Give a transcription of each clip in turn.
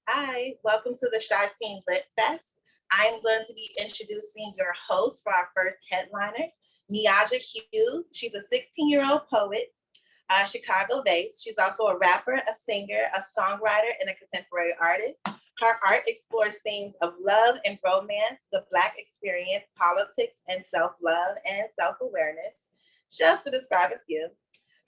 Hi, welcome to the Shy Team Lit Fest. I'm going to be introducing your host for our first headliners, Niaja Hughes. She's a 16-year-old poet, Chicago-based. She's also a rapper, a singer, a songwriter, and a contemporary artist. Her art explores themes of love and romance, the Black experience, politics, and self-love and self-awareness, just to describe a few.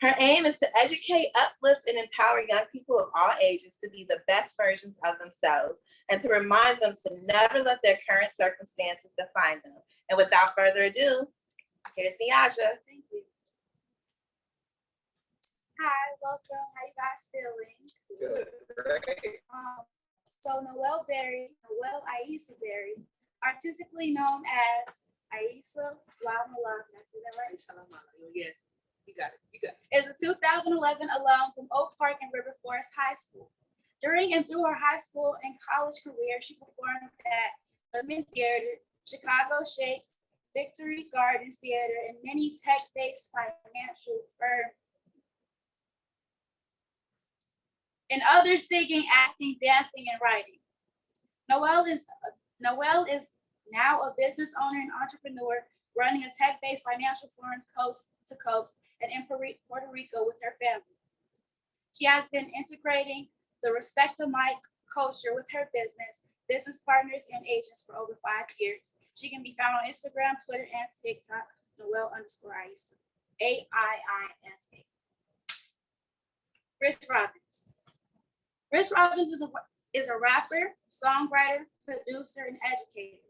Her aim is to educate, uplift, and empower young people of all ages to be the best versions of themselves and to remind them to never let their current circumstances define them. And without further ado, here's Niaja. Thank you. Hi, welcome. How you guys feeling? Good. Great. So Noelle Berry, Noelle Aisa Berry, artistically known as Aisa Lamala, did I say that right? Yeah, you got it. Is a 2011 alum from Oak Park and River Forest High School. During and through her high school and college career, she performed at Lemon Theater, Chicago Shakes, Victory Gardens Theater, and many tech-based financial firms, and others singing, acting, dancing, and writing. Noelle is now a business owner and entrepreneur, running a tech-based financial firm coast to coast and in Puerto Rico with her family. She has been integrating the Respect the Mic culture with her business partners, and agents for over 5 years. She can be found on Instagram, Twitter, and TikTok, Noelle_Aisa, AIISA. Rich Robbins. Rich Robbins is a rapper, songwriter, producer, and educator.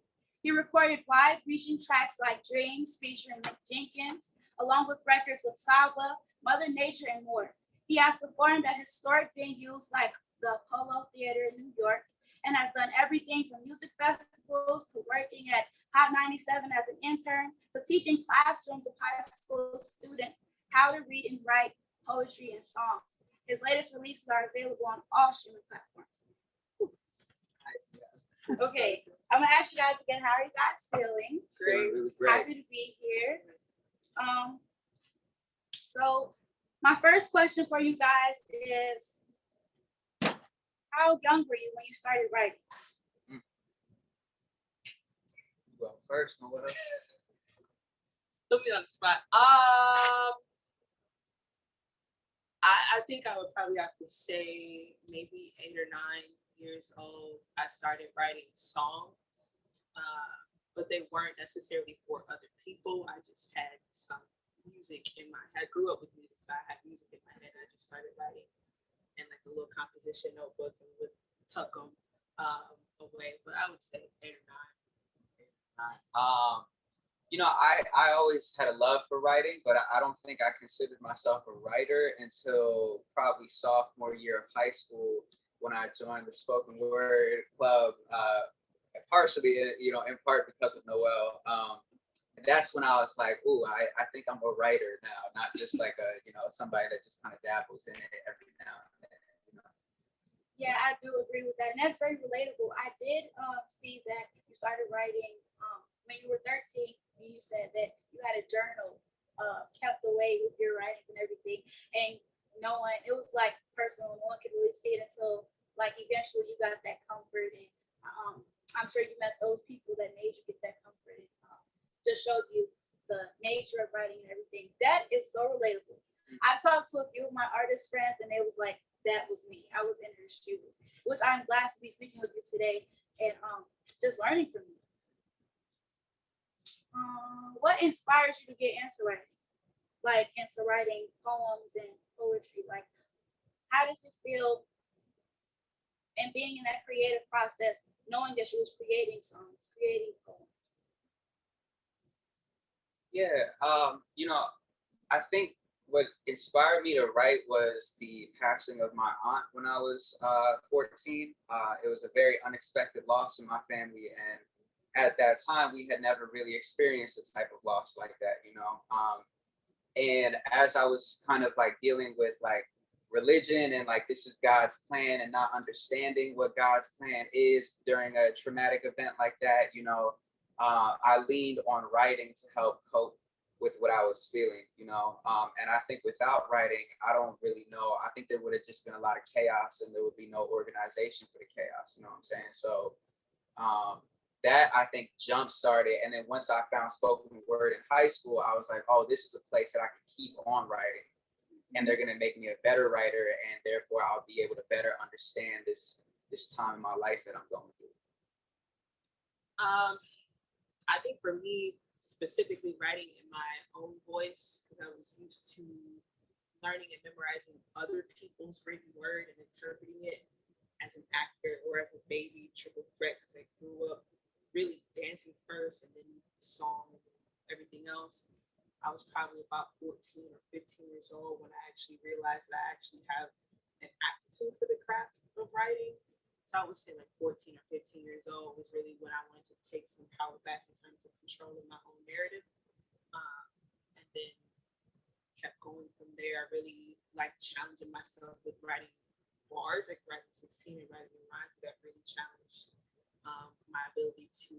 He recorded wide-reaching tracks like Dreams featuring Mick Jenkins, along with records with Saba, Mother Nature, and more. He has performed at historic venues like the Apollo Theater in New York and has done everything from music festivals to working at Hot 97 as an intern to teaching classrooms of high school students how to read and write poetry and songs. His latest releases are available on all streaming platforms. Okay, I'm gonna ask you guys again, how are you guys feeling? Great. Happy to be here. So my first question for you guys is, how young were you when you started writing? Well, first, Noelle. Put me on the spot. I think I would probably have to say maybe 8 or 9 years old. I started writing songs, but they weren't necessarily for other people. I just had some music in my head. I grew up with music, so I had music in my head. I just started writing in like a little composition notebook and would tuck them away. But I would say 8 or 9. I always had a love for writing, but I don't think I considered myself a writer until probably sophomore year of high school when I joined the spoken word club, partially, in part because of Noelle. And that's when I was like, ooh, I think I'm a writer now, not just like somebody that just kind of dabbles in it every now and then. Yeah, I do agree with that, and that's very relatable. I did see that you started writing when you were 13. And you said that you had a journal kept away with your writings and everything, and it was like personal. No one could really see it until like eventually you got that comfort, and I'm sure you met those people that made you get that comfort, and just showed you the nature of writing and everything. That is so relatable. I talked to a few of my artist friends, and they was like, that was me. I was in her shoes, which I'm glad to be speaking with you today and just learning from you. What inspires you to get into writing? Like into writing poems and poetry? Like, how does it feel and being in that creative process, knowing that you was creating songs, creating poems? Yeah, I think what inspired me to write was the passing of my aunt when I was 14. It was a very unexpected loss in my family, and at that time we had never really experienced a type of loss like that, and as I was kind of like dealing with like religion and like this is God's plan and not understanding what God's plan is during a traumatic event like that, I leaned on writing to help cope with what I was feeling, you know. And I think without writing, I don't really know. I think there would have just been a lot of chaos, and there would be no organization for the chaos. You know what I'm saying? So that I think jump started. And then once I found spoken word in high school, I was like, oh, this is a place that I can keep on writing, and they're gonna make me a better writer, and therefore I'll be able to better understand this time in my life that I'm going through. I think for me, specifically writing in my own voice, because I was used to learning and memorizing other people's written word and interpreting it as an actor or as a baby triple threat, because I grew up really dancing first and then song and everything else. I was probably about 14 or 15 years old when I actually realized that I actually have an aptitude for the craft of writing. So I would say like 14 or 15 years old was really when I wanted to take some power back in terms of controlling my own narrative. And then kept going from there. I really liked challenging myself with writing bars, like writing 16 and writing in rhyme. That really challenged my ability to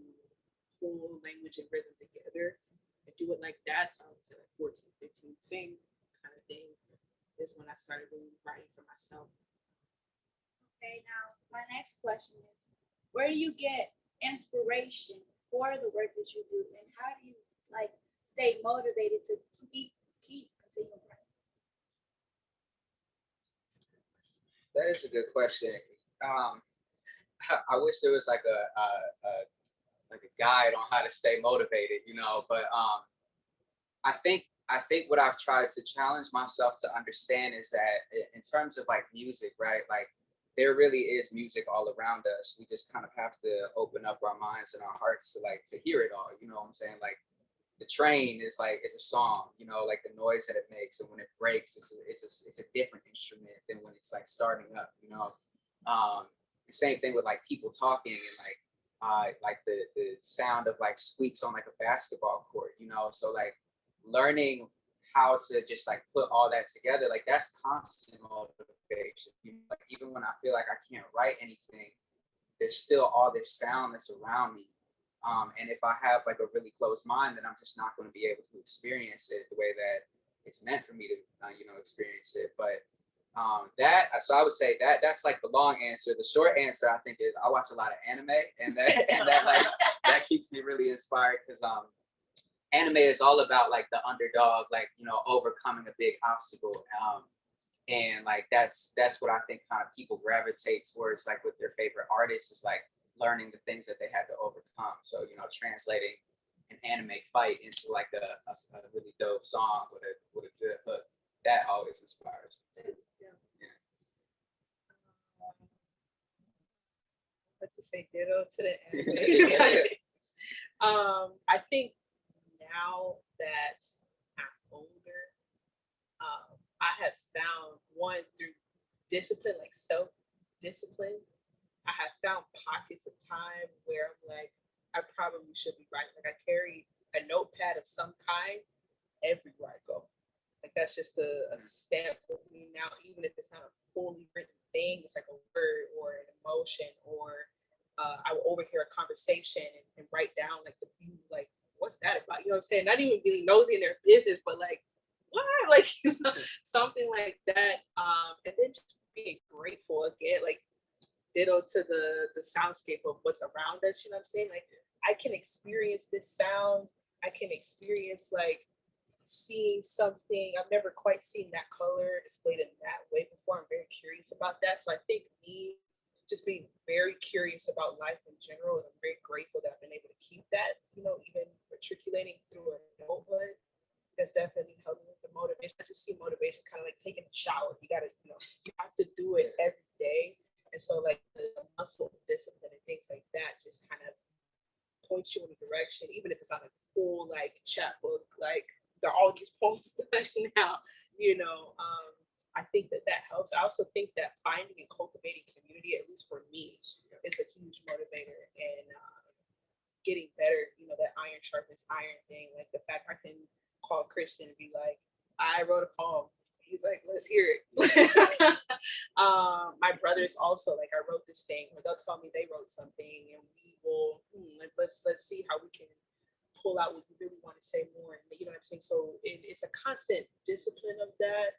pull language and rhythm together and do it like that. So I would say like 14, 15, same kind of thing is when I started really writing for myself. Okay, now my next question is, where do you get inspiration for the work that you do, and how do you like stay motivated to keep continuing writing? That is a good question. I wish there was like a guide on how to stay motivated, you know. But I think what I've tried to challenge myself to understand is that in terms of like music, right? Like there really is music all around us. We just kind of have to open up our minds and our hearts to hear it all. You know what I'm saying? Like the train is like, it's a song, you know, like the noise that it makes, and when it breaks, it's a different instrument than when it's like starting up, you know. The same thing with like people talking and like the sound of like squeaks on like a basketball court, you know. So like learning how to just like put all that together, like that's constant motivation. You know, like even when I feel like I can't write anything, there's still all this sound that's around me. And if I have like a really closed mind, then I'm just not going to be able to experience it the way that it's meant for me to, experience it. But so I would say that's like the long answer. The short answer I think is I watch a lot of anime, and that like that keeps me really inspired, because anime is all about like the underdog, like, you know, overcoming a big obstacle. And like that's what I think kind of people gravitate towards, like with their favorite artists, is like learning the things that they had to overcome. So, you know, translating an anime fight into like a really dope song with a good hook, that always inspires me. Like to say ditto to the anime. I think now that I'm older, I have found one through discipline, like self-discipline. I have found pockets of time where I'm like, I probably should be writing. Like I carry a notepad of some kind everywhere I go. Like that's just a stamp with me now, even if it's not a fully written thing, it's like a word or an emotion, or I will overhear a conversation and write down like the few, like, what's that about? You know what I'm saying? Not even really nosy in their business, but like, what? Like, you know, something like that. And then just being grateful again, like ditto to the soundscape of what's around us. You know what I'm saying? Like I can experience this sound. I can experience like seeing something. I've never quite seen that color displayed in that way before. I'm very curious about that. So I think me just being very curious about life in general, and I'm very grateful that I've been able to keep that, you know, even matriculating through adulthood. That's definitely helped me with the motivation. I just see motivation kind of like taking a shower. You gotta, you know, you have to do it every day. And so like the muscle discipline and things like that just kind of points you in a direction, even if it's not a full like chapbook, like there are all these poems now, you know. I think that helps. I also think that finding and cultivating community, at least for me, is a huge motivator, and getting better, you know, that iron sharpens iron thing. Like the fact I can call Christian and be like, I wrote a poem. He's like, let's hear it. My brothers also, like, I wrote this thing, or they'll tell me they wrote something, and we will, let's see how we can pull out what we really want want to say more, and you know what I'm saying. So it's a constant discipline of that.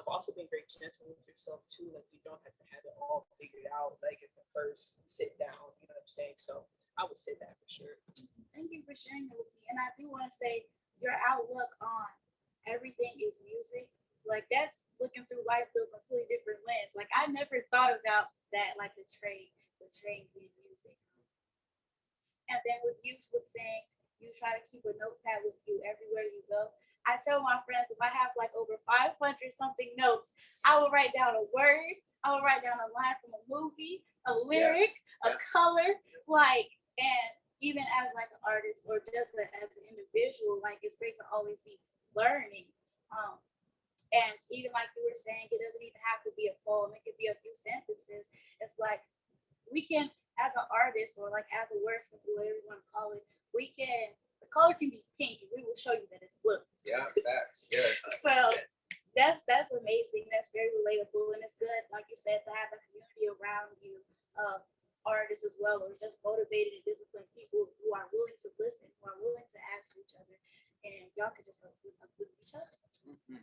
Also being very gentle with yourself too. Like you don't have to have it all figured out like at the first sit down. You know what I'm saying. So I would say that for sure. Thank you for sharing it with me. And I do want to say your outlook on everything is music. Like that's looking through life through a completely different lens. Like I never thought about that, like the trade being music. And then with you with saying you try to keep a notepad with you everywhere you go. I tell my friends if I have like over 500 something notes, I will write down a word, I will write down a line from a movie, a lyric, a color, like, and even as like an artist or just as an individual, like it's great to always be learning. And even like you were saying, it doesn't even have to be a poem, it could be a few sentences. It's like we can, as an artist or like as a wordsmith, whatever you want to call it, we can, the color can be pink and we will show you that it's blue. Yeah, facts. Yeah. So that's amazing. That's very relatable, and it's good, like you said, to have a community around you, artists as well, or just motivated and disciplined people who are willing to listen, who are willing to ask each other, and y'all can just uplift each other. Mm-hmm.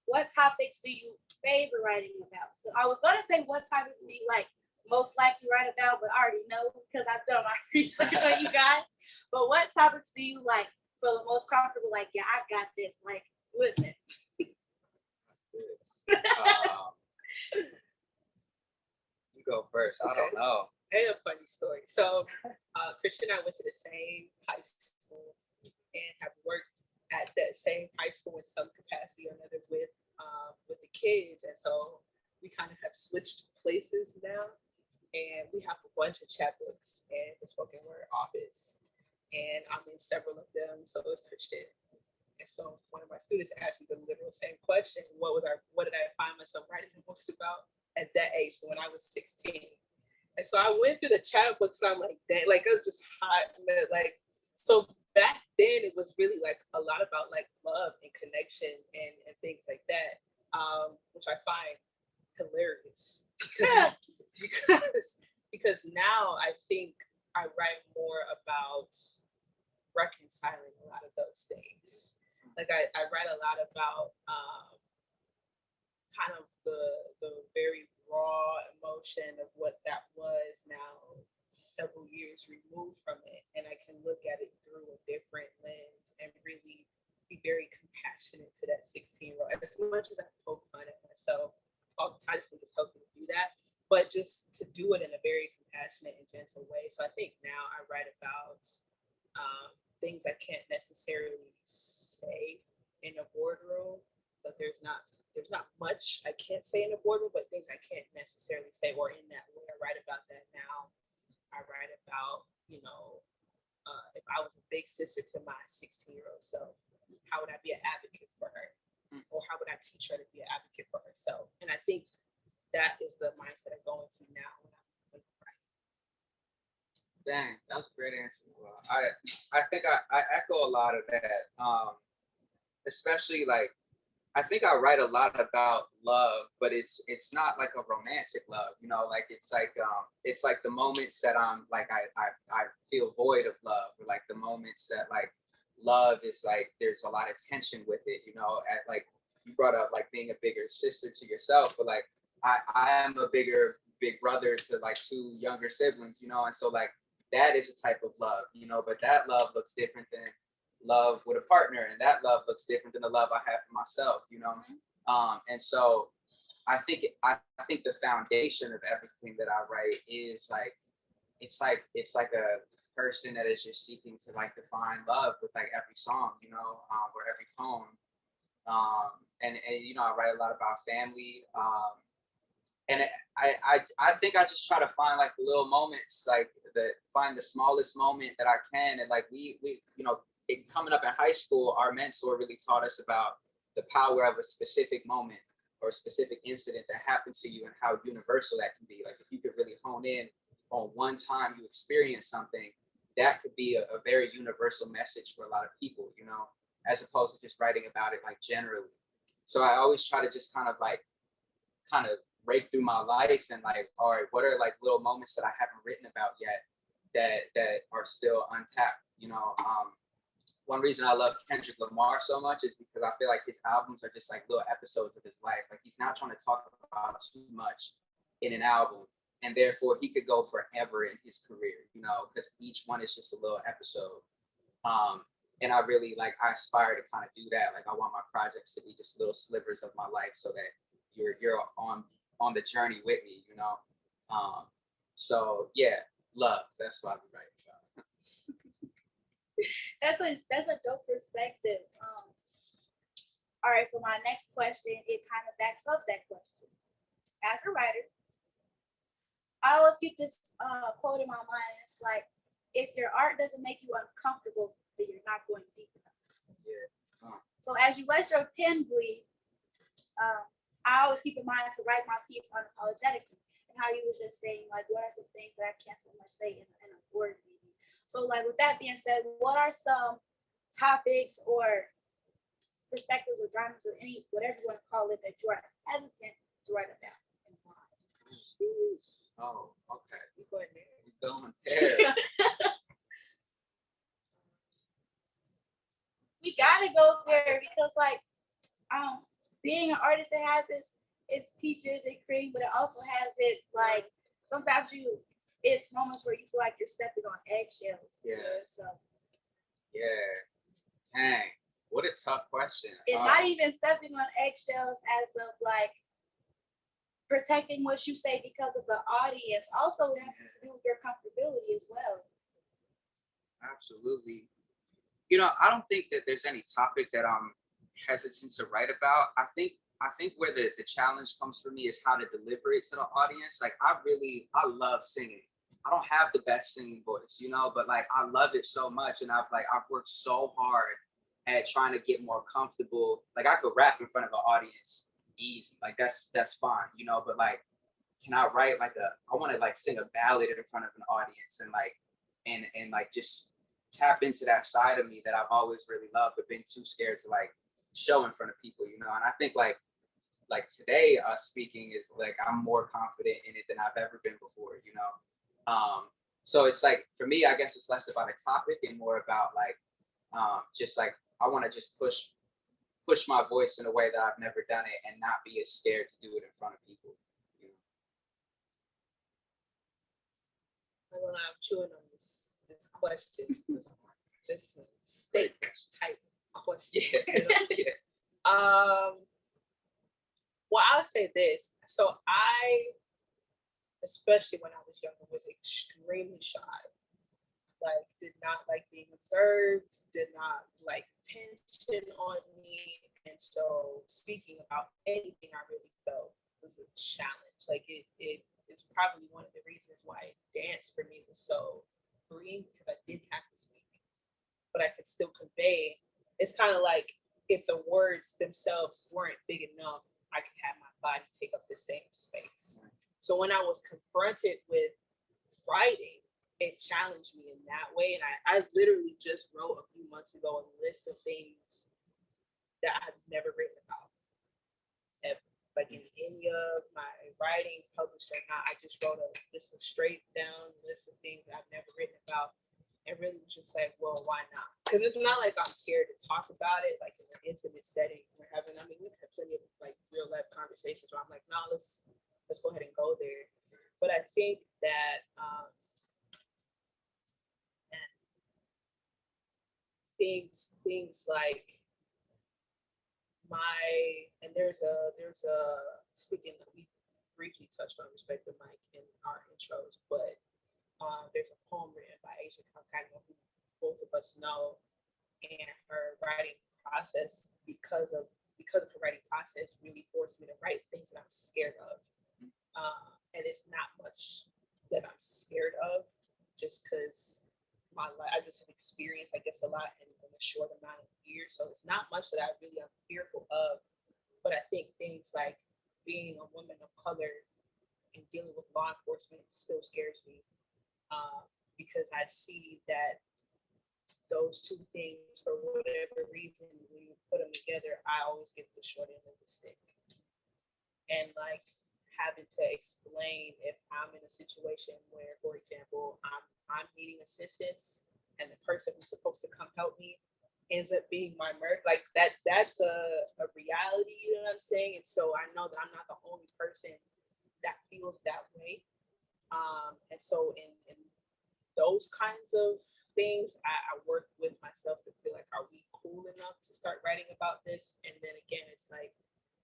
What topics do you favor writing about? So I was gonna say what topics do you like most likely write about, but I already know because I've done my research on you guys. But what topics do you like feel the most comfortable? Like, yeah, I got this. Like, listen. You go first. I don't know. I have a funny story. So Christian and I went to the same high school and have worked at that same high school in some capacity or another with the kids. And so we kind of have switched places now. And we have a bunch of chapbooks and the spoken word office. And I'm in several of them, so it's Christian. And so one of my students asked me the literal same question: what did I find myself writing the most about at that age? So when I was 16. And so I went through the chapbooks, and I'm like, dang, like it was just hot. Like, so back then it was really like a lot about like love and connection and things like that, which I find hilarious because now I think I write more about reconciling a lot of those things. Like I write a lot about kind of the very raw emotion of what that was now several years removed from it, and I can look at it through a different lens and really be very compassionate to that 16-year-old. As much as I poke fun at myself all the time, I just think it's helping to do that, but just to do it in a very compassionate and gentle way. So I think now I write about things I can't necessarily say in a boardroom, but there's not much I can't say in a boardroom, but things I can't necessarily say or in that way. I write about that now. I write about, if I was a big sister to my 16-year-old self, how would I be an advocate for her? Or how would I teach her to be an advocate for herself? And I think that is the mindset I go into now when I'm writing. Dang, that was a great answer. I think I echo a lot of that. Especially like, I think I write a lot about love, but it's not like a romantic love, like it's like the moments that I'm like I feel void of love, or like the moments that like love is like there's a lot of tension with it, at like you brought up like being a bigger sister to yourself, but like I am a big brother to like two younger siblings, and so like that is a type of love, but that love looks different than love with a partner, and that love looks different than the love I have for myself, and so I think the foundation of everything that I write is like it's like a person that is just seeking to like define love with like every song, or every poem, and I write a lot about family, and I think I just try to find like the little moments, like find the smallest moment that I can, and like we coming up in high school, our mentor really taught us about the power of a specific moment or a specific incident that happened to you and how universal that can be. Like if you could really hone in on one time you experience something, that could be a very universal message for a lot of people, as opposed to just writing about it like generally. So I always try to just kind of break through my life and like, all right, what are like little moments that I haven't written about yet that are still untapped, one reason I love Kendrick Lamar so much is because I feel like his albums are just like little episodes of his life. Like he's not trying to talk about too much in an album, and therefore he could go forever in his career, you know, because each one is just a little episode. And I really like, I aspire to kind of do that. Like I want my projects to be just little slivers of my life so that you're on the journey with me, you know. So yeah, love. That's what I be writing about. That's a dope perspective. All right, so my next question, it kind of backs up that question. As a writer, I always keep this quote in my mind. It's like, if your art doesn't make you uncomfortable, then you're not going deep enough. Yeah. So as you let your pen bleed, I always keep in mind to write my piece unapologetically. And how you were just saying, like, what are some things that I can't so much say in a word, maybe. So, like, with that being said, what are some topics or perspectives or genres or any, whatever you want to call it, that you are hesitant to write about? And why? Oh, okay. You going there? You going there? We gotta go there because, like, being an artist, it has its peaches and cream, but it also has its, like, sometimes it's moments where you feel like you're stepping on eggshells. Yeah. So Yeah. Dang. What a tough question. it's not even stepping on eggshells as of like protecting what you say because of the audience. Also, it has to do with your comfortability as well. Absolutely. You know, I don't think that there's any topic that I'm hesitant to write about. I think where the challenge comes for me is how to deliver it to the audience. Like I love singing. I don't have the best singing voice, you know, but like I love it so much, and I've worked so hard at trying to get more comfortable. Like I could rap in front of an audience easy, like that's fine, you know. But like, can I write like I want to like sing a ballad in front of an audience and like just tap into that side of me that I've always really loved, but been too scared to like show in front of people, you know. And I think like today, us speaking is like I'm more confident in it than I've ever been before, you know. So it's like for me, I guess it's less about a topic and more about like just like I want to just push my voice in a way that I've never done it and not be as scared to do it in front of people. You know? I'm chewing on this question. This steak type question. Yeah. You know? Yeah. Well, I'll say this. So I, especially when I was younger, was extremely shy. Like, did not like being observed, did not like attention on me. And so speaking about anything I really felt was a challenge. Like it's probably one of the reasons why dance for me was so freeing, because I didn't have to speak, but I could still convey. It's kind of like if the words themselves weren't big enough, I could have my body take up the same space. So when I was confronted with writing, it challenged me in that way. And I literally just wrote a few months ago a list of things that I've never written about. Ever. Like in any of my writing, published or not, I just wrote a straight down list of things that I've never written about. And really was just like, well, why not? Because it's not like I'm scared to talk about it, like in an intimate setting. We've had plenty of like real life conversations where I'm like, no, let's go ahead and go there. But I think that things like there's a speaking that we briefly touched on respect the mic in our intros, but there's a poem written by Asia Calcagno, who both of us know, and her writing process, because of her writing process, really forced me to write things that I'm scared of. And it's not much that I'm scared of, just because my life, I just have experienced, I guess, a lot in a short amount of years. So it's not much that I really am fearful of. But I think things like being a woman of color and dealing with law enforcement still scares me, because I see that those two things, for whatever reason, when you put them together, I always get the short end of the stick. And like having to explain if I'm in a situation where, for example, I'm needing assistance and the person who's supposed to come help me ends up being my murder. Like that's a reality, you know what I'm saying? And so I know that I'm not the only person that feels that way. And so in those kinds of things, I work with myself to feel like, are we cool enough to start writing about this? And then again, it's like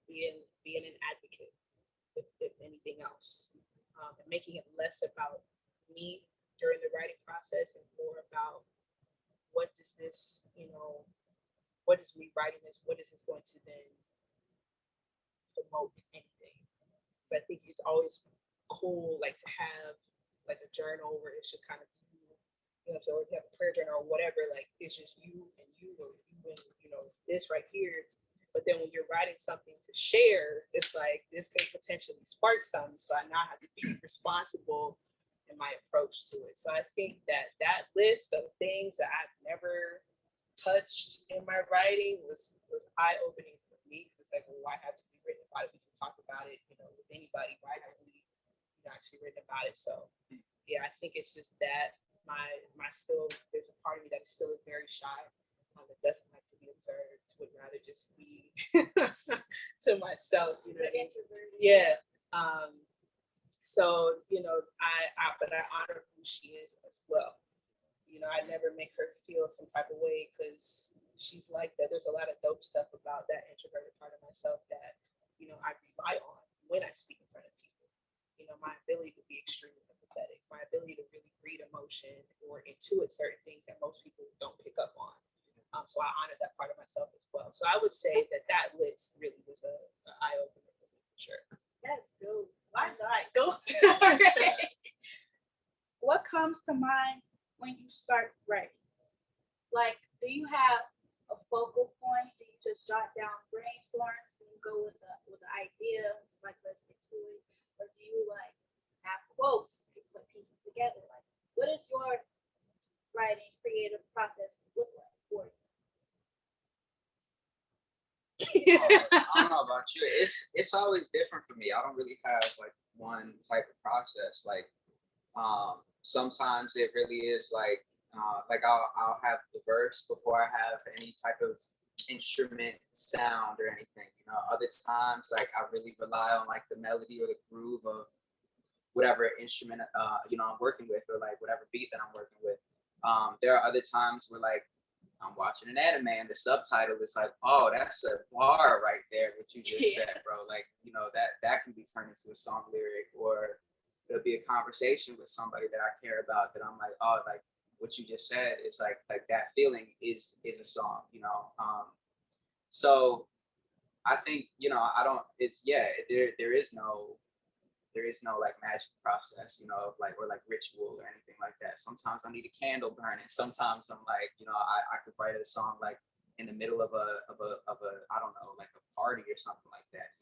being an advocate, if anything else, and making it less about me during the writing process and more about what does this, what is me writing this, what is this going to then promote anything? So I think it's always cool, like to have like a journal where it's just kind of you know, so if you have a prayer journal or whatever, like it's just you and you, or you and this right here. But then when you're writing something to share, it's like this could potentially spark something. So I now have to be responsible in my approach to it. So I think that list of things that I've never touched in my writing was eye-opening for me. Because it's like, well, why have to be written about it? We can talk about it, with anybody. Why haven't we actually written about it? So yeah, I think it's just that my still, there's a part of me that is still very shy, that doesn't like to be observed, would rather just be to myself, you know what I mean? Yeah. So but I honor who she is as well. I never make her feel some type of way because she's like that. There's a lot of dope stuff about that introverted part of myself that I rely on when I speak in front of people. My ability to be extremely empathetic, my ability to really read emotion or intuit certain things that most people don't pick up on. So I honor that part of myself as well. So I would say that list really was an eye opener for me, for sure. That's dope. Why not? Go. What comes to mind when you start writing? Like, do you have a focal point? Do you just jot down brainstorms and you go with the idea, like let's get to it, or do you like have quotes and put pieces together? Like, what is your writing creative process look like for you? I don't know about you. It's always different for me. I don't really have like one type of process. Like sometimes it really is like I'll have the verse before I have any type of instrument sound or anything. Other times like I really rely on like the melody or the groove of whatever instrument I'm working with, or like whatever beat that I'm working with. There are other times where like I'm watching an anime and the subtitle is like, oh, that's a bar right there, what you just said, bro. Like, that can be turned into a song lyric, or it'll be a conversation with somebody that I care about that I'm like, oh, like what you just said is like that feeling is a song, So I think, I don't, it's, there is no like magic process, of like, or like ritual or anything like that. Sometimes I need a candle burning. Sometimes I'm like, I could write a song like in the middle of a I don't know, like a party or something like that.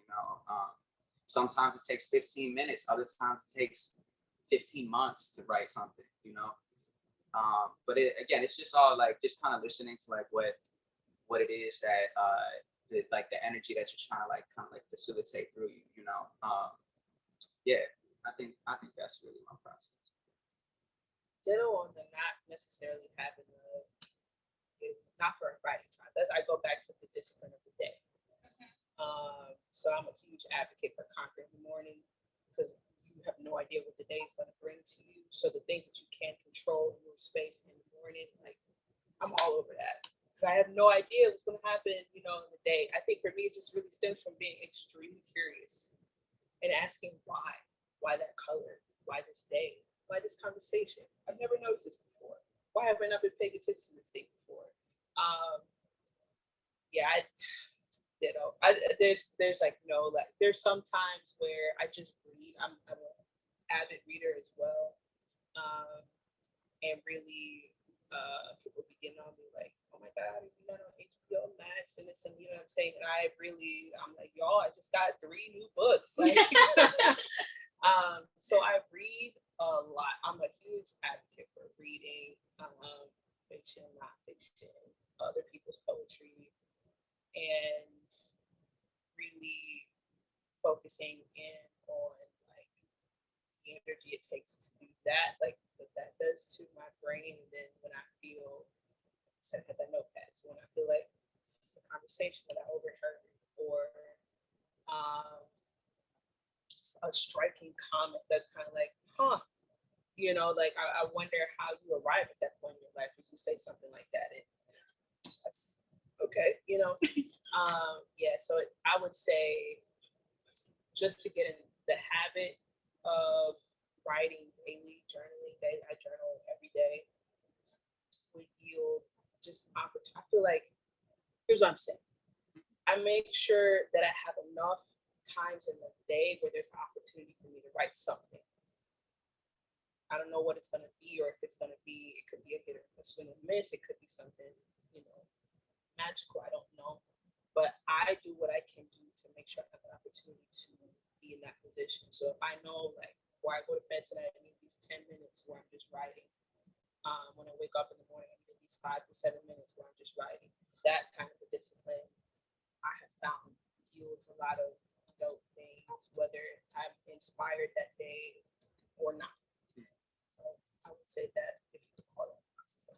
Sometimes it takes 15 minutes. Other times it takes 15 months to write something. But again, it's just all like just kind of listening to like what it is that like the energy that you're trying to like kind of like facilitate through you. Yeah, I think that's really my process. Ditto on the not necessarily having not for a writing time. I go back to the discipline of the day. So I'm a huge advocate for conquering the morning, because you have no idea what the day is going to bring to you. So the things that you can control in your space in the morning, like I'm all over that, because I have no idea what's going to happen, in the day. I think for me, it just really stems from being extremely curious and asking why that color, why this day, why this conversation. I've never noticed this before. Why have I not been paying attention to this thing before? There's like no, like there's some times where I just read. I'm an avid reader as well, and really, people be getting on me like, oh my God, you're not on HBO Max and this, and you know what I'm saying. And I'm like, y'all, I just got 3 new books. Like, so I read a lot. I'm a huge advocate for reading fiction, nonfiction, other people's poetry, and really focusing in on like the energy it takes to do that, like what that does to my brain. And then when I feel said, I had that notepad. So when I feel like the conversation that I overheard or a striking comment that's kind of like, huh, like I wonder how you arrive at that point in your life if you say something like that. That's okay, yeah. So I would say just to get in the habit of writing daily, journaling daily. I journal every day. Would yield just opportunity. I feel like here's what I'm saying. I make sure that I have enough times in the day where there's an opportunity for me to write something. I don't know what it's going to be, or if it's going to be, it could be a swing and miss. It could be something, magical. I don't know. But I do what I can do to make sure I have an opportunity to be in that position. So if I know, like, before I go to bed tonight, I need these 10 minutes where I'm just writing. When I wake up in the morning, I need these 5 to 7 minutes where I'm just writing. That kind of a discipline I have found yields a lot of dope things, whether I'm inspired that day or not. So I would say that, if you could call it a process.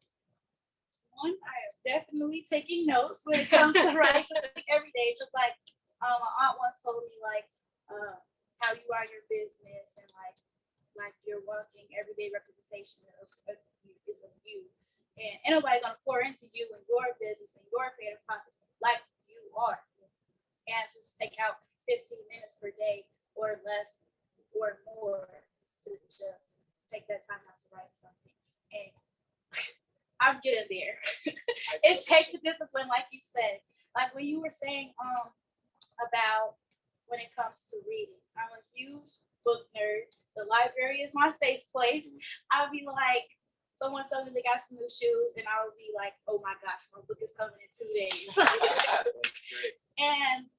One, I am definitely taking notes when it comes to writing something every day. Just like my aunt once told me, like how you are your business, and like your walking everyday representation of you is of you, and ain't nobody gonna pour into you and your business and your creative process like you are. And just take out 15 minutes per day or less or more to just take that time out to write something. And I'm getting there. It takes the discipline, like you said. Like when you were saying about when it comes to reading. I'm a huge book nerd. The library is my safe place. I'll be like, someone told me they got some new shoes, and I would be like, oh my gosh, my book is coming in 2 days. And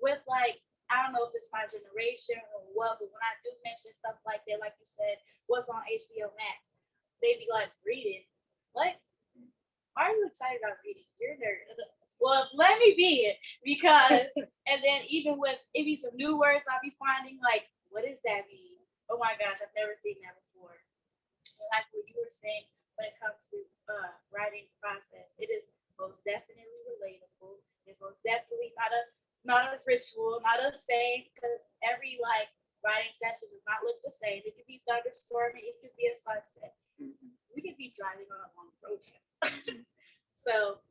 with like, I don't know if it's my generation or what, but when I do mention stuff like that, like you said, what's on HBO Max, they be like, reading. What? Why are you excited about reading? You're a nerd. Well, let me be it, because, and then even with, it be some new words I'll be finding, like, what does that mean? Oh my gosh, I've never seen that before. And like what you were saying, when it comes to writing process, it is most definitely relatable. It's most definitely not a ritual, not a saying, because every like writing session does not look the same. It could be thunderstorming, it could be a sunset. We could be driving on a long road trip. So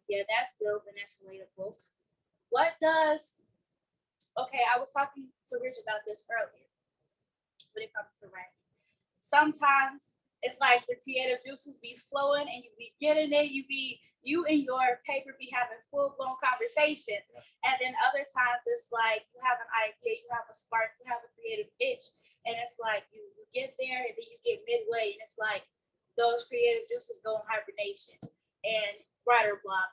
yeah, that's dope and that's relatable. What does, okay, I was talking to Rich about this earlier when it comes to writing. Sometimes it's like the creative juices be flowing and you be getting it, you and your paper be having full-blown conversation. And then other times it's like you have an idea, you have a spark, you have a creative itch, and it's like you get there and then you get midway and it's like those creative juices go in hibernation and writer block.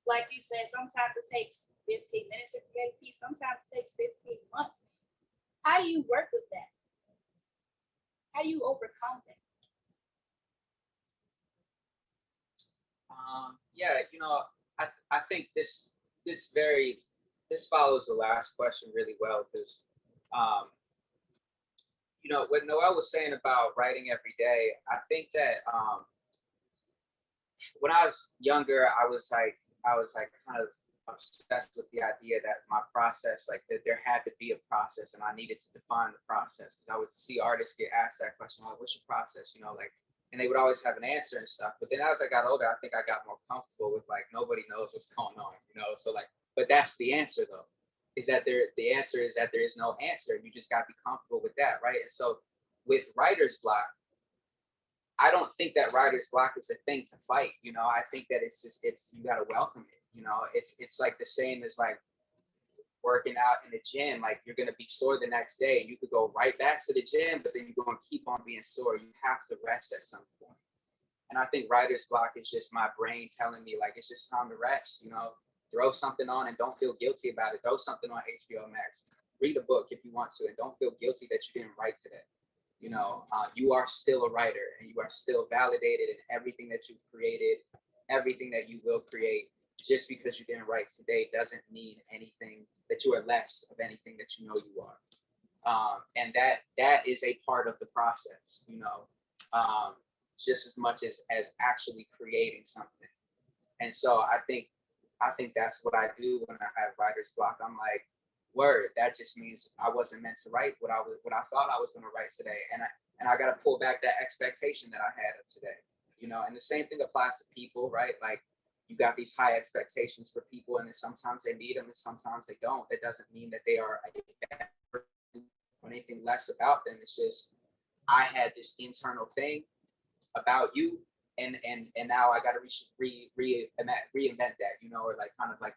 Like you said, sometimes it takes 15 minutes to create a piece, sometimes it takes 15 months. How do you work with that? How do you overcome that? Yeah, I think this follows the last question really well, because what Noelle was saying about writing every day, I think that when I was younger, I was like kind of obsessed with the idea that my process, like that there had to be a process, and I needed to define the process, because I would see artists get asked that question, like, what's your process? And they would always have an answer and stuff. But then as I got older, I think I got more comfortable with like, nobody knows what's going on, So like, but that's the answer though, the answer is that there is no answer. You just got to be comfortable with that, right? And so with writer's block, I don't think that writer's block is a thing to fight. I think that it's you got to welcome it. It's like the same as like working out in the gym. Like you're going to be sore the next day and you could go right back to the gym, but then you're going to keep on being sore. You have to rest at some point. And I think writer's block is just my brain telling me like, it's just time to rest, throw something on and don't feel guilty about it. Throw something on HBO Max, read a book if you want to, and don't feel guilty that you didn't write today. You are still a writer and you are still validated in everything that you've created, everything that you will create. Just because you didn't write today doesn't mean anything, that you are less of anything that you are. And that is a part of the process, just as much as actually creating something. And so I think that's what I do when I have writer's block. I'm like, word, that just means I wasn't meant to write what I thought I was going to write today. And I got to pull back that expectation that I had of today, you know. And the same thing applies to people, right? Like, you got these high expectations for people, and then sometimes they meet them and sometimes they don't. That doesn't mean that they are a bad person or anything less about them. It's just, I had this internal thing about you, and now I got to reinvent that, you know, or like kind of like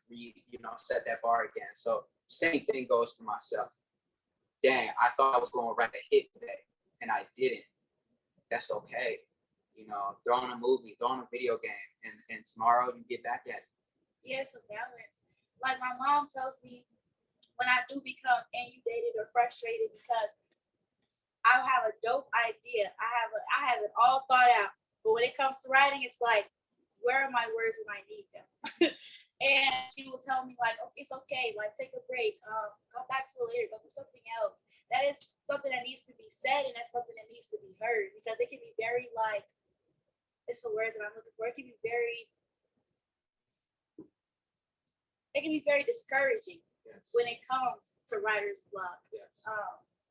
set that bar again. So same thing goes for myself. Dang, I thought I was going to write a hit today, and I didn't. That's okay. You know, throw on a movie, throw on a video game, and tomorrow you get back at it. Yeah, it's a balance. Like my mom tells me when I do become inundated or frustrated because I have a dope idea. I have it all thought out. But when it comes to writing, it's like, where are my words when I need them? And she will tell me like, oh, it's okay, like take a break, come back to it later, go do something else. That is something that needs to be said, and that's something that needs to be heard, because it can be very like, it's a word that I'm looking for. It can be very discouraging. Yes. When it comes to writer's block. Yes.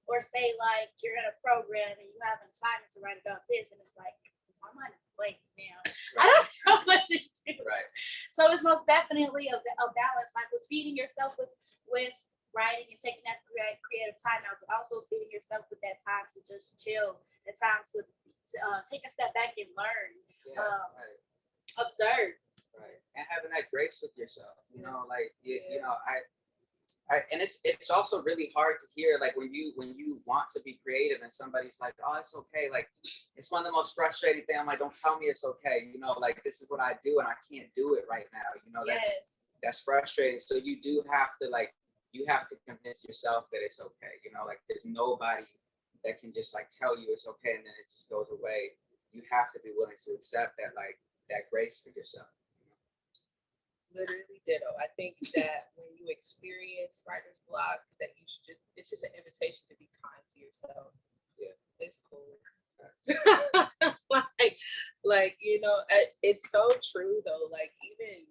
Or say like you're in a program and you have an assignment to write about this, and it's like, my mind is blank now. Right. I don't know what to do. Right. So it's most definitely a balance, like with feeding yourself with writing and taking that creative time out, but also feeding yourself with that time to just chill, the time to take a step back and learn, Yeah, right. observe. Right. And having that grace with yourself, you know, like, you know, and it's also really hard to hear, like when you want to be creative and somebody's like, oh, it's okay. Like, it's one of the most frustrating things. I'm like, don't tell me it's okay. You know, like, this is what I do and I can't do it right now. You know, that's frustrating. So you do have to you have to convince yourself that it's okay. You know, like, there's nobody that can just like tell you it's okay and then it just goes away. You have to be willing to accept that, like, that grace for yourself. Literally ditto. I think that when you experience writer's block, that you should it's just an invitation to be kind to yourself. Yeah. It's cool. like, you know, it's so true though. Like, even,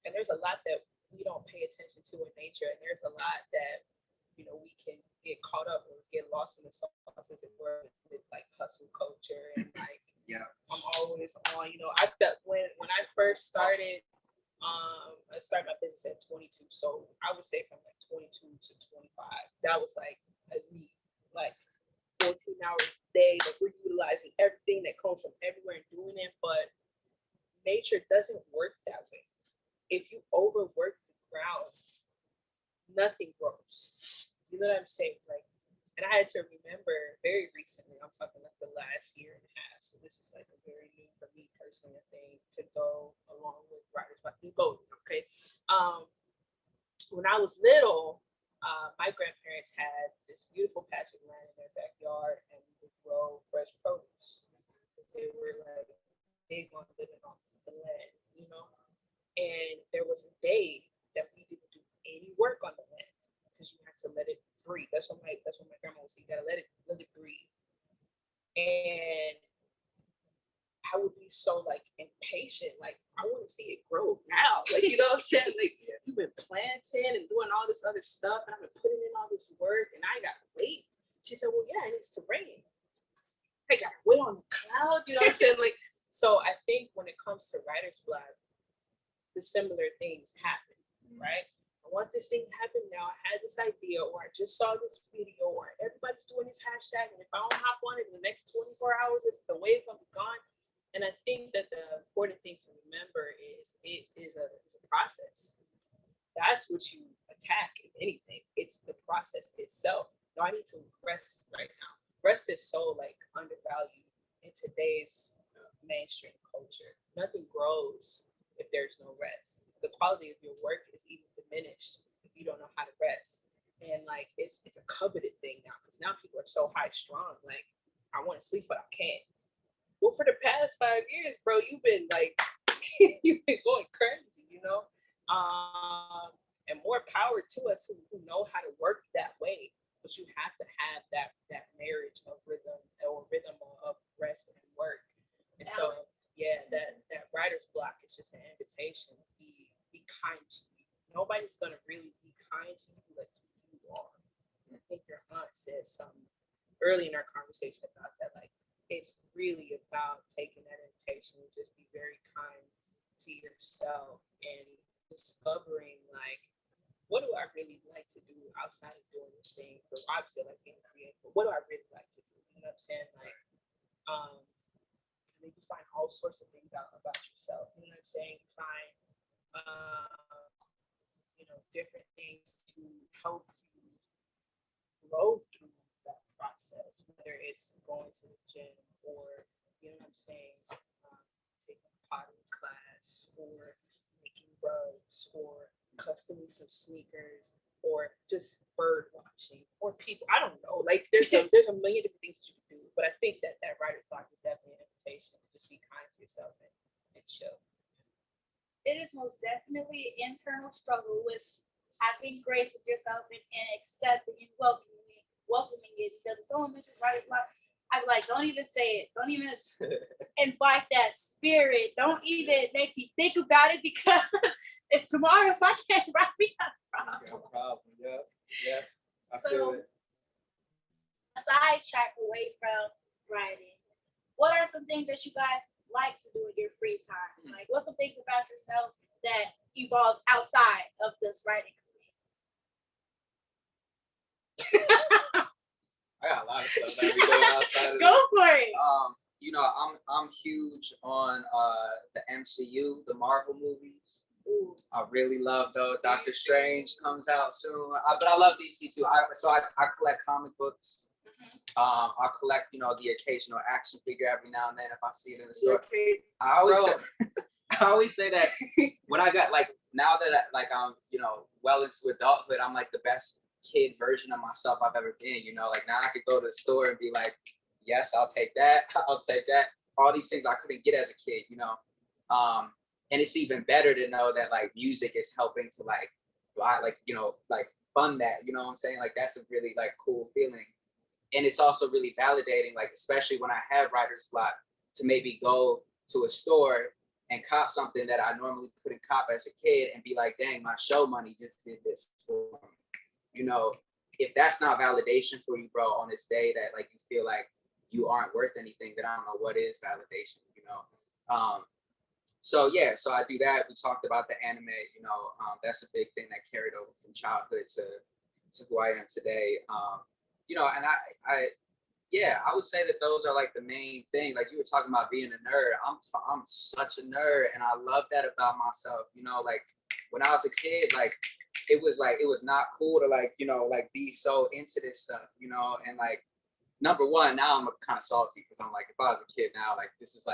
and there's a lot that we don't pay attention to in nature, and there's a lot that, you know, we can get caught up or get lost in the sauces and we're with like hustle culture and like, Yeah. I'm always on, you know. I felt when I first started, I started my business at 22, so I would say from like 22 to 25, that was like a neat, like 14-hour day that we're utilizing everything that comes from everywhere and doing it. But nature doesn't work that way. If you overwork the ground, nothing grows. You know what I'm saying? Like, and I had to remember very recently, I'm talking like the last year and a half. So this is like a very new for me personally, I think, to go along with writers, but you go, okay. When I was little, my grandparents had this beautiful patch of land in their backyard, and we would grow fresh produce because they were like big on living off the land, you know. And there was a day that we didn't do any work on the land because you had to let it breathe. That's what my grandma would say. You gotta let it breathe. And I would be so like impatient. Like, I want to see it grow now. Like, you know what I'm saying? Like, you've been planting and doing all this other stuff, and I've been putting in all this work, and I gotta wait. She said, well, yeah, it needs to rain. I gotta wait on the clouds. You know what I'm saying? Like, so I think when it comes to writer's block, the similar things happen, right? I want this thing to happen now. I had this idea, or I just saw this video, or everybody's doing this hashtag, and if I don't hop on it in the next 24 hours, it's the wave gonna be gone. And I think that the important thing to remember is it is a process. That's what you attack, if anything. It's the process itself. No, I need to rest right now. Rest is so like undervalued in today's mainstream culture. Nothing grows if there's no rest. The quality of your work is even diminished if you don't know how to rest. And like, it's a coveted thing now, because now people are so high strung. Like, I want to sleep, but I can't. Well, for the past 5 years, bro, you've been like, you've been going crazy, you know? And more power to us who know how to work that way. But you have to have that marriage of rhythm of rest and work. think your aunt said something early in our conversation about that. Like, it's really about taking that invitation and just be very kind to yourself and discovering, like, what do I really like to do outside of doing this thing? Because obviously, like being creative, but what do I really like to do? You know what I'm saying? Like, and then you find all sorts of things out about yourself. You know what I'm saying? You find, different things to help you grow through that process, whether it's going to the gym or, you know what I'm saying, taking a pottery class or making rugs or customing some sneakers or just bird watching or people. I don't know. Like there's a million different things that you can do. But I think that writer's block is definitely an invitation to just be kind to yourself and chill. It is most definitely an internal struggle with having grace with yourself and accepting and welcoming it. Because if someone mentions writer's block, I'm like, don't even say it. Don't even invite that spirit. Don't even make me think about it, because if I can't write, we got a problem. No problem. Yeah. I So, feel it. a sidetrack away from writing, what are some things that you guys like to do in your free time? Like, what's some things about yourselves that evolves outside of this writing career? I got a lot of stuff that we do outside of Go this. for it. I'm huge on the MCU, the Marvel movies. Ooh. I really love those. Doctor Strange comes out soon, but I love DC too. I collect comic books. I collect, the occasional action figure every now and then if I see it in the store. I always say that when I got now that I'm well into adulthood, I'm like the best kid version of myself I've ever been. Now I could go to the store and be like, yes, I'll take that. I'll take that. All these things I couldn't get as a kid. And it's even better to know that music is helping to fund that. You know what I'm saying? That's a really cool feeling. And it's also really validating, especially when I have writer's block, to maybe go to a store and cop something that I normally couldn't cop as a kid and be like, dang, my show money just did this for me. If that's not validation for you, bro, on this day that you feel like you aren't worth anything, then I don't know what is validation, So I do that. We talked about the anime, that's a big thing that carried over from childhood to who I am today. And I would say that those are the main thing. You were talking about being a nerd. I'm such a nerd, and I love that about myself. When I was a kid, it was not cool to be so into this stuff, and number one, now I'm kind of salty because I'm if I was a kid now, this is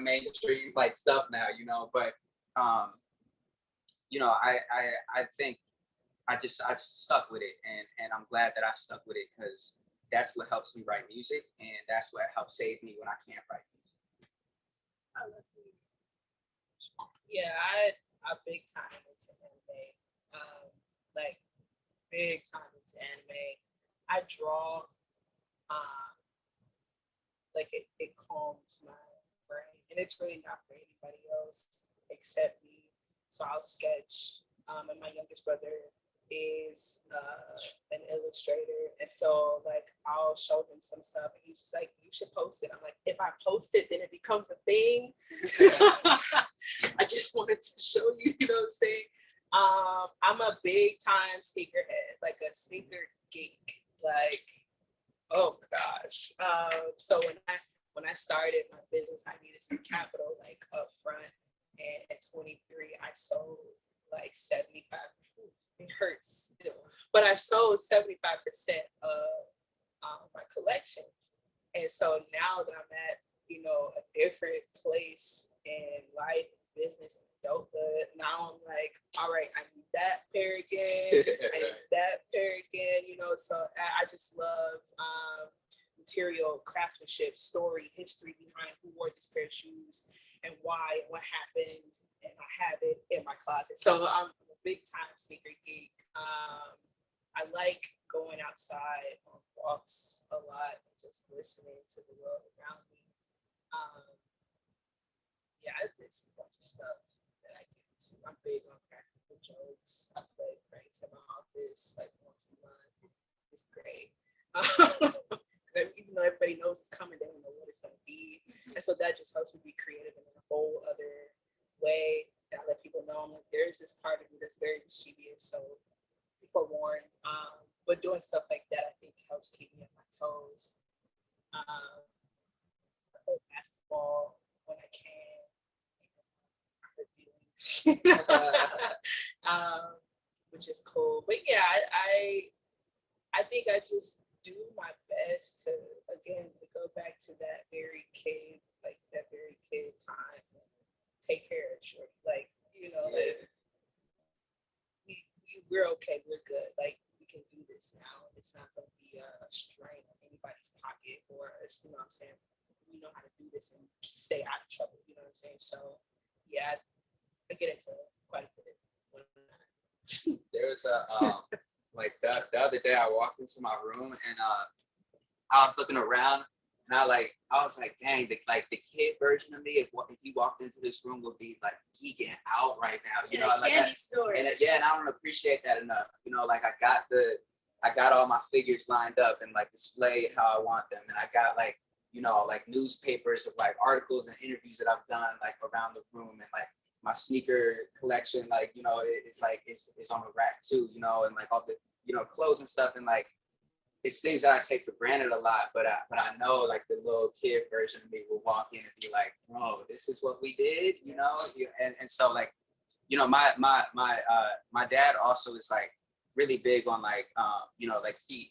mainstream stuff now, but I think I just stuck with it, and I'm glad that I stuck with it because that's what helps me write music, and that's what helps save me when I can't write music. Yeah, I big time into anime. Big time into anime. I draw. It calms my brain, and it's really not for anybody else except me. So I'll sketch. And my youngest brother is an illustrator, and so I'll show him some stuff, and he's just like, you should post it. I'm like, if I post it, then it becomes a thing. I just wanted to show you, you know what I'm saying? I'm a big time sneakerhead, a sneaker geek, oh my gosh. So when I started my business, I needed some capital up front, and at 23 I sold 75. It hurts still, but I sold 75% of my collection. And so now that I'm at a different place in life, business, and adulthood, now I'm all right, I need that pair again. I need that pair again. So I just love material, craftsmanship, story, history behind who wore this pair of shoes and why and what happened, and I have it in my closet. So I'm a big time sneaker geek. I like going outside on walks a lot and just listening to the world around me. It's a bunch of stuff that I get into. I'm big on practical jokes. I play pranks in my office once a month. It's Because even though everybody knows it's coming, they don't know what it's going to be. And so that just helps me be creative in a whole other way. And I let people know, I'm like, there is this part of me that's very mischievous. So be forewarned. But doing stuff like that, I think helps keep me on my toes. I play basketball when I can. I hurt feelings. Which is cool. But yeah, I think I just do my best to, again, to go back to that very kid, like that very kid time, and take care of shit. Like, you know, like, we're okay, we're good. Like, we can do this now. It's not going to be a strain on anybody's pocket, or, you know what I'm saying? We know how to do this and stay out of trouble, you know what I'm saying? So, yeah, I get into quite a bit. There was a like the other day I walked into my room and I was looking around and I was like, dang, the kid version of me, if he walked into this room, would be like geeking out right now, you know, like candy store. And I don't appreciate that enough, you know, like I got all my figures lined up and like displayed how I want them, and I got like, you know, like newspapers of like articles and interviews that I've done like around the room, and like my sneaker collection, like, you know, it's on the rack too, you know, and like all the, you know, clothes and stuff, and like it's things that I take for granted a lot, but I know like the little kid version of me will walk in and be like, bro, this is what we did, you know, and so like, you know, my dad also is like really big on like, you know, like the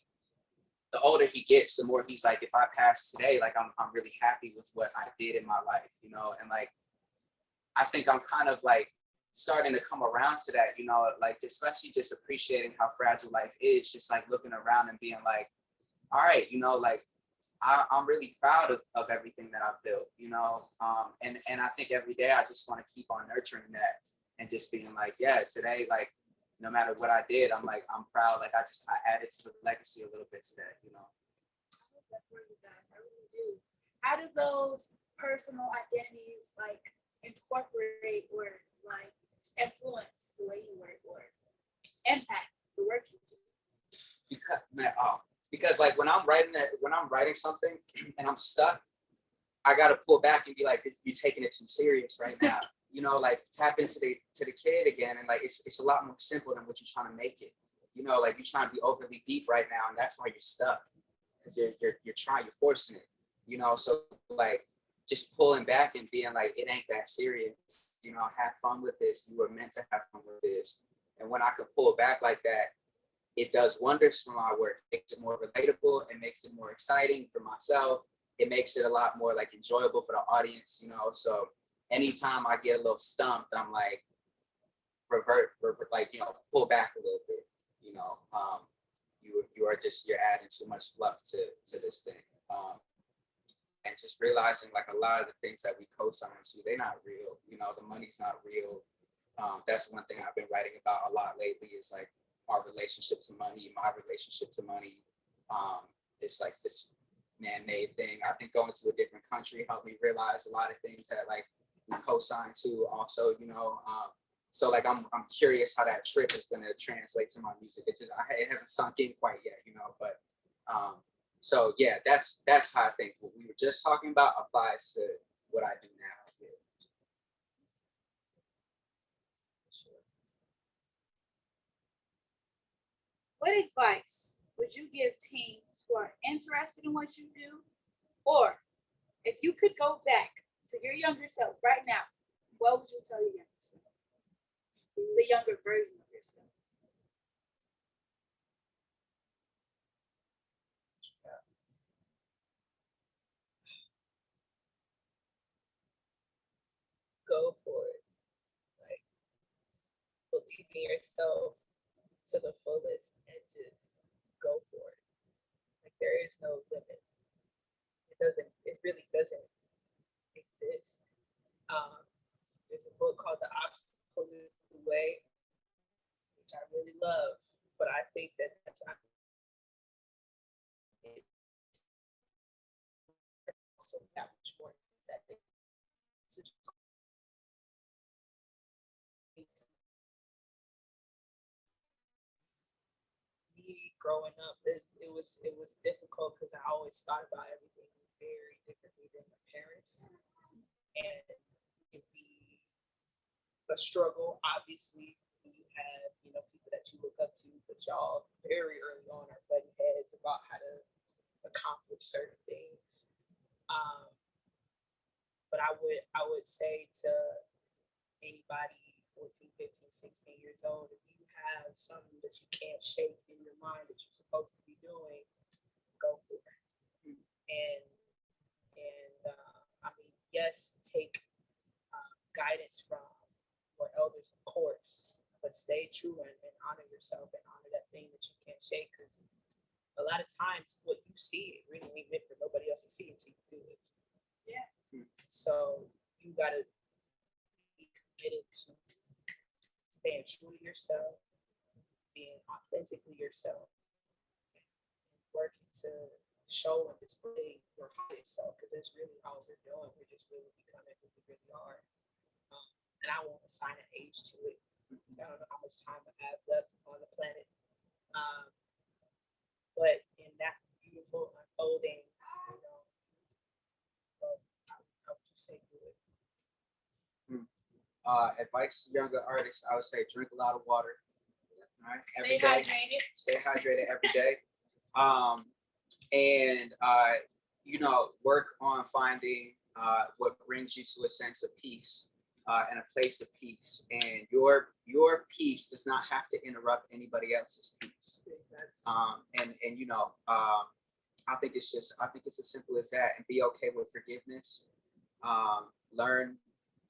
older he gets, the more he's like, if I pass today, like I'm really happy with what I did in my life, you know, and like I think I'm kind of like starting to come around to that, you know, like especially just appreciating how fragile life is, just like looking around and being like, all right, you know, like I'm really proud of everything that I've built, you know, and I think every day I just want to keep on nurturing that and just being like, yeah, today, like, no matter what I did, I'm proud, like I added to the legacy a little bit today, you know. I really do. How do those personal identities like incorporate or like influence the way you work or impact the work you do? Because like when I'm writing something and I'm stuck, I gotta pull back and be like, you're taking it too serious right now. You know, like tap into the kid again, and like it's a lot more simple than what you're trying to make it. You know, like you're trying to be overly deep right now, and that's why you're stuck, because you're forcing it. You know, so like just pulling back and being like, it ain't that serious. You know, have fun with this. You were meant to have fun with this. And when I could pull back like that, it does wonders for my work. It makes it more relatable. It makes it more exciting for myself. It makes it a lot more like enjoyable for the audience, you know. So anytime I get a little stumped, I'm like, revert like, you know, pull back a little bit, you know. You're adding too much fluff to this thing. And just realizing like a lot of the things that we co-sign to, they're not real. You know, the money's not real. That's one thing I've been writing about a lot lately, is like our relationship to money, my relationship to money. It's like this man-made thing. I think going to a different country helped me realize a lot of things that like we co-sign to also, you know. So like I'm curious how that trip is gonna translate to my music. It hasn't sunk in quite yet, you know, but so yeah, that's how I think what we were just talking about applies to what I do now. Yeah. Sure. What advice would you give teens who are interested in what you do? Or if you could go back to your younger self right now, what would you tell your younger self? The younger version of yourself. Go for it. Like, believe in yourself to the fullest and just go for it. Like, there is no limit. It really doesn't exist. There's a book called The Obstacle is the Way, which I really love, but I think that's so that much more that be growing up, it was difficult because I always thought about everything very differently than my parents, and it could be a struggle. Obviously, you have people that you look up to, but y'all very early on are butting heads about how to accomplish certain things. But I would say to anybody 14, 15, 16 years old, if you have something that you can't shake in your mind that you're supposed to be doing, go for it. And I mean, yes, take guidance from your elders, of course, but stay true and honor yourself and honor that thing that you can't shake, because a lot of times what you see, it really ain't meant for nobody else to see until you do it. Yeah. So you gotta be committed to staying true to yourself, being authentically yourself, and working to show and display your highest self, because that's really all we're doing. We're just really becoming who we really are. And I won't assign an age to it. I don't know how much time I have left on the planet. But in that beautiful unfolding, how would you say do it? Advice to younger artists, I would say drink a lot of water. All right, Stay hydrated. Stay hydrated every day. And work on finding what brings you to a sense of peace and a place of peace. And your peace does not have to interrupt anybody else's peace. I think it's as simple as that. And be okay with forgiveness. Learn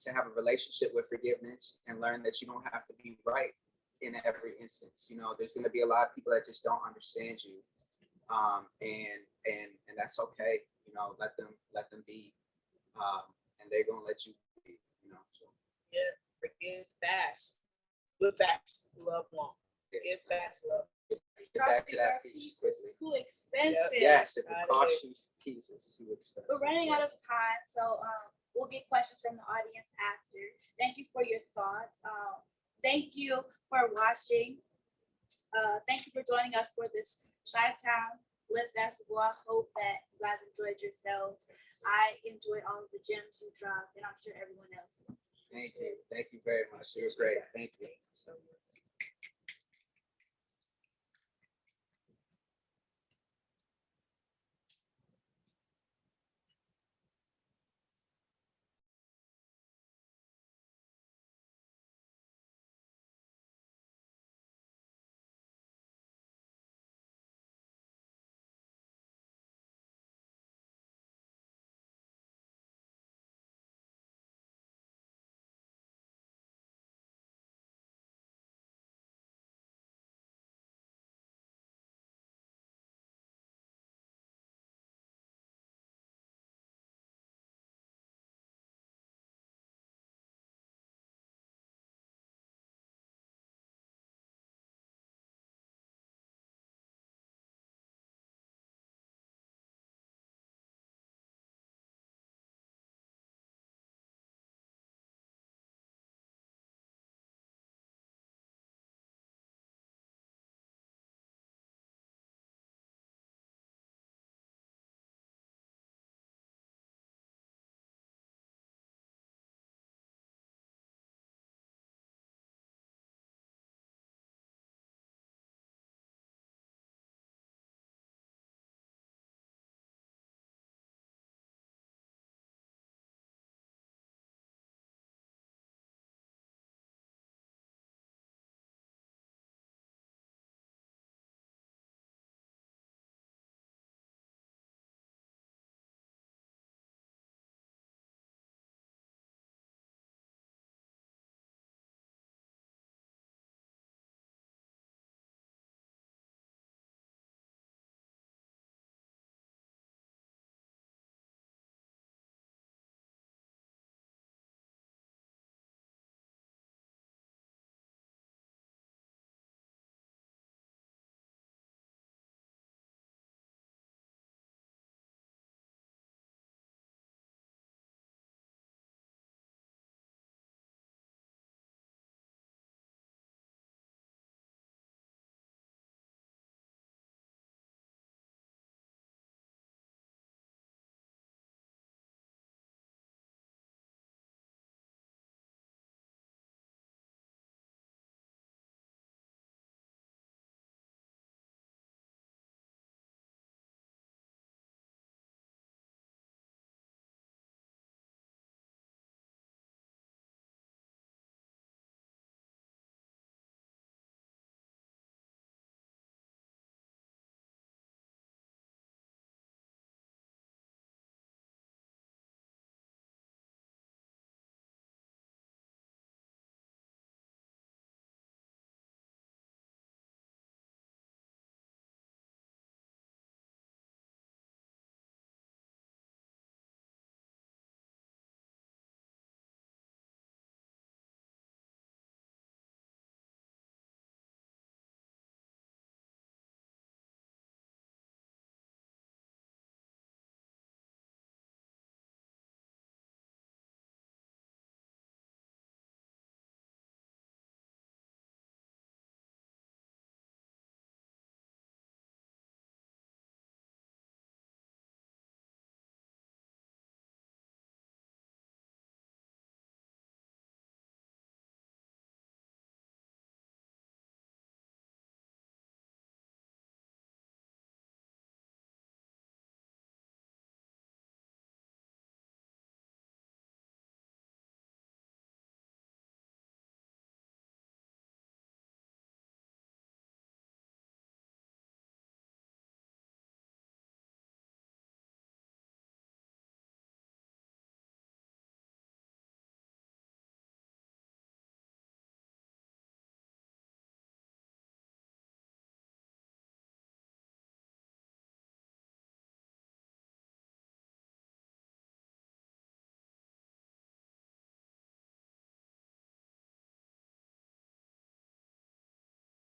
to have a relationship with forgiveness, and learn that you don't have to be right in every instance. There's going to be a lot of people that just don't understand you, and that's okay. Let them be, and they're going to let you be. So. Yeah, forgive fast, live fast, love long. Forgive fast, love. Get back to that piece quickly. It's too expensive. Yes, if it costs you pieces, it's too expensive. We're running out of time, so we'll get questions from the audience after. Thank you for your thoughts. Thank you for watching. Thank you for joining us for this Chi-Town Lit Festival. I hope that you guys enjoyed yourselves. I enjoyed all of the gems you dropped, and I'm sure everyone else will. Thank you very much. It was great. Thank you. So much.